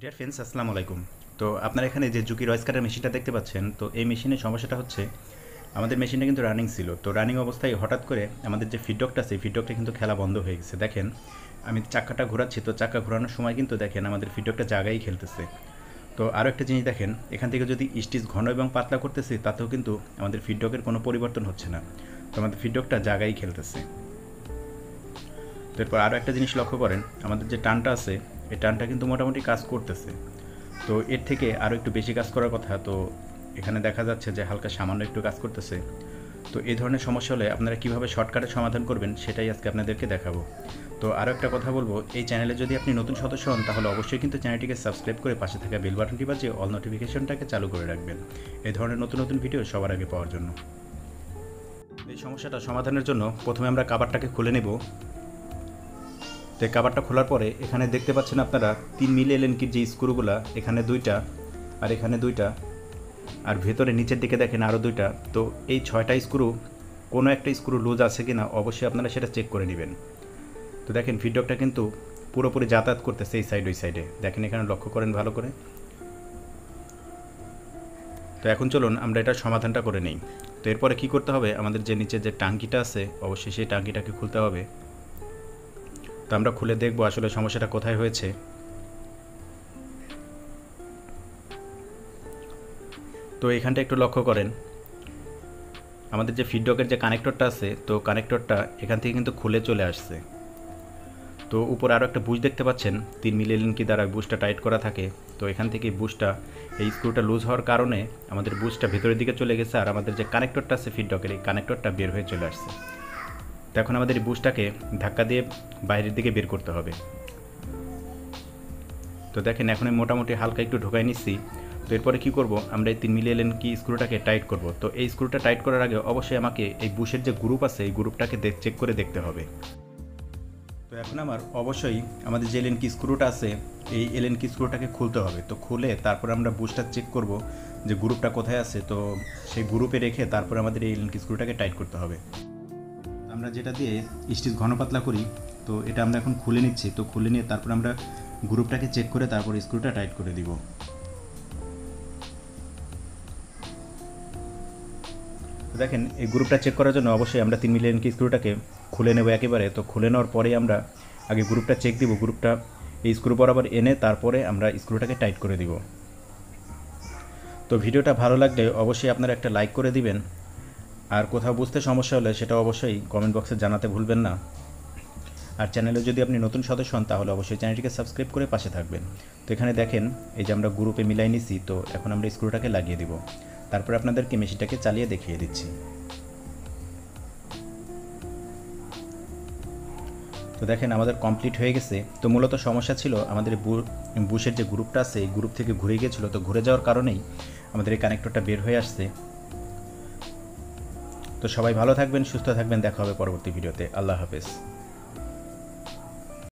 Dear friends, আসসালামু আলাইকুম। তো আপনারা এখানে যে জুকি রয়েস কাটার মেশিনটা দেখতে পাচ্ছেন, তো এই মেশিনের সমস্যাটা হচ্ছে আমাদের মেশিনটা কিন্তু রানিং ছিল। তো রানিং অবস্থায় হঠাৎ করে আমাদের যে ফিডব্যাকটা আছে, ফিডব্যাকটা কিন্তু খেলা বন্ধ হয়ে গেছে। দেখেন, আমি চাক্কাটা ঘোরাচ্ছি, তো চাক্কা ঘোরানোর সময় কিন্তু দেখেন আমাদের ফিডব্যাকটা জায়গায় খেলতেছে। তো আরও একটা জিনিস দেখেন, এখান থেকে যদি স্টিচ ঘন এবং পাতলা করতেছি, তাতেও কিন্তু আমাদের ফিডব্যাকের কোনো পরিবর্তন হচ্ছে না। তো আমাদের ফিডব্যাকটা জায়গায় খেলতেছে। তো এরপর আরও একটা জিনিস লক্ষ্য করেন, আমাদের যে টানটা আছে, এই টানটা কিন্তু মোটামুটি কাজ করতেছে। তো এর থেকে আরও একটু বেশি কাজ করার কথা। তো এখানে দেখা যাচ্ছে যে হালকা সামান্য একটু কাজ করতেছে। তো এই ধরনের সমস্যা হলে আপনারা কীভাবে শর্টকাটে সমাধান করবেন সেটাই আজকে আপনাদেরকে দেখাবো। তো আরও একটা কথা বলবো, এই চ্যানেলে যদি আপনি নতুন সদস্য হন তাহলে অবশ্যই কিন্তু চ্যানেলটিকে সাবস্ক্রাইব করে পাশে থাকা বেল বাটনটি বাজিয়ে অল নোটিফিকেশনটাকে চালু করে রাখবেন এই ধরনের নতুন নতুন ভিডিও সবার আগে পাওয়ার জন্য। এই সমস্যাটা সমাধানের জন্য প্রথমে আমরা কাভারটাকে খুলে নেব। তো কাভারটা খোলার পরে এখানে দেখতে পাচ্ছেন আপনারা 3 মিলি এলএনকির যে স্ক্রুগুলা, এখানে 2টা আর এখানে 2টা, আর ভেতরে নিচের দিকে দেখেন আরও 2টা। তো এই 6টা স্ক্রু, কোনো একটা স্ক্রু লুজ আছে কি না অবশ্যই আপনারা সেটা চেক করে নেবেন। তো দেখেন ফিডব্যাকটা কিন্তু পুরোপুরি যাতায়াত করতেছে এই সাইড ওই সাইডে, দেখেন এখানে লক্ষ্য করেন ভালো করে। তো এখন চলুন আমরা এটার সমাধানটা করে নিই। তো এরপরে কী করতে হবে, আমাদের যে নিচে যে টাঙ্কিটা আছে অবশ্যই সেই টাঙ্কিটাকে খুলতে হবে। তো আমরা খুলে দেখব আসলে সমস্যাটা কোথায় হয়েছে। তো এখানটা একটু লক্ষ্য করেন, আমাদের যে ফিডব্যাকের যে কানেক্টরটা আছে, তো কানেক্টরটা এখান থেকে কিন্তু খুলে চলে আসছে। তো উপরে আরও একটা বুশ দেখতে পাচ্ছেন, 3 মিলি লিঙ্কি দ্বারা বুশটা টাইট করা থাকে। তো এখান থেকে বুশটা, এই স্ক্রুটা লুজ হওয়ার কারণে আমাদের বুশটা ভেতরের দিকে চলে গেছে, আর আমাদের যে কানেক্টরটা আছে ফিডব্যাকের, এই কানেক্টরটা বের হয়ে চলে আসছে। তো এখন আমাদের এই বুশটাকে ধাক্কা দিয়ে বাইরের দিকে বের করতে হবে। তো দেখেন এখন আমি মোটামুটি হালকা একটু ঢোকাই নিচ্ছি। তো এরপরে কী করব, আমরা এই 3 মিলি এলএনকি স্ক্রুটাকে টাইট করব। তো এই স্ক্রুটা টাইট করার আগে অবশ্যই আমাকে এই বুশের যে গ্রুপ আছে এই গ্রুপটাকে চেক করে দেখতে হবে। তো এখন আমার অবশ্যই আমাদের যে এলএনকি স্ক্রুটা আছে এই এলএনকি স্ক্রুটাকে খুলতে হবে। তো খুলে তারপর আমরা বুশটা চেক করব যে গ্রুপটা কোথায় আছে। তো সেই গ্রুপে রেখে তারপর আমাদের এই এলএনকি স্ক্রুটাকে টাইট করতে হবে। আমরা যেটা দিয়ে স্টিচ ঘন পাতলা করি, তো এটা আমরা এখন খুলে নিচ্ছি। তো খুলে নিয়ে তারপর আমরা গ্রুপটাকে চেক করে তারপর স্ক্রুটা টাইট করে দিব। তো দেখেন এই গ্রুপটা চেক করার জন্য অবশ্যই আমরা 3 মিলি এলএনকি স্ক্রুটাকে খুলে নেব একেবারে। তো খুলে নেওয়ার পরেই আমরা আগে গ্রুপটা চেক দিব, গ্রুপটা এই স্ক্রু বরাবর এনে তারপরে আমরা স্ক্রুটাকে টাইট করে দিব। তো ভিডিওটা ভালো লাগলে অবশ্যই আপনারা একটা লাইক করে দিবেন, আর কোথাও বুঝতে সমস্যা হলে সেটা অবশ্যই কমেন্ট বক্সে জানাতে ভুলবেন না। আর চ্যানেলে যদি আপনি নতুন সদস্য হন তাহলে অবশ্যই চ্যানেলটিকে সাবস্ক্রাইব করে পাশে থাকবেন। তো এখানে দেখেন এই যে আমরা গ্রুপে মিলাই নিছি। তো এখন আমরা স্ক্রুটাকে লাগিয়ে দিব, তারপরে আপনাদেরকে মেশিনটাকে চালিয়ে দেখিয়ে দিচ্ছি। তো দেখেন আমাদের কমপ্লিট হয়ে গেছে। তো মূলত সমস্যা ছিল আমাদের বুশের যে গ্রুপটা আছে এই গ্রুপ থেকে ঘুরে গিয়েছিলো। তো ঘুরে যাওয়ার কারণেই আমাদের এই কানেক্টরটা বের হয়ে আসছে। তো সবাই ভালো থাকবেন, সুস্থ থাকবেন, দেখা হবে পরবর্তী ভিডিওতে। আল্লাহ হাফেজ।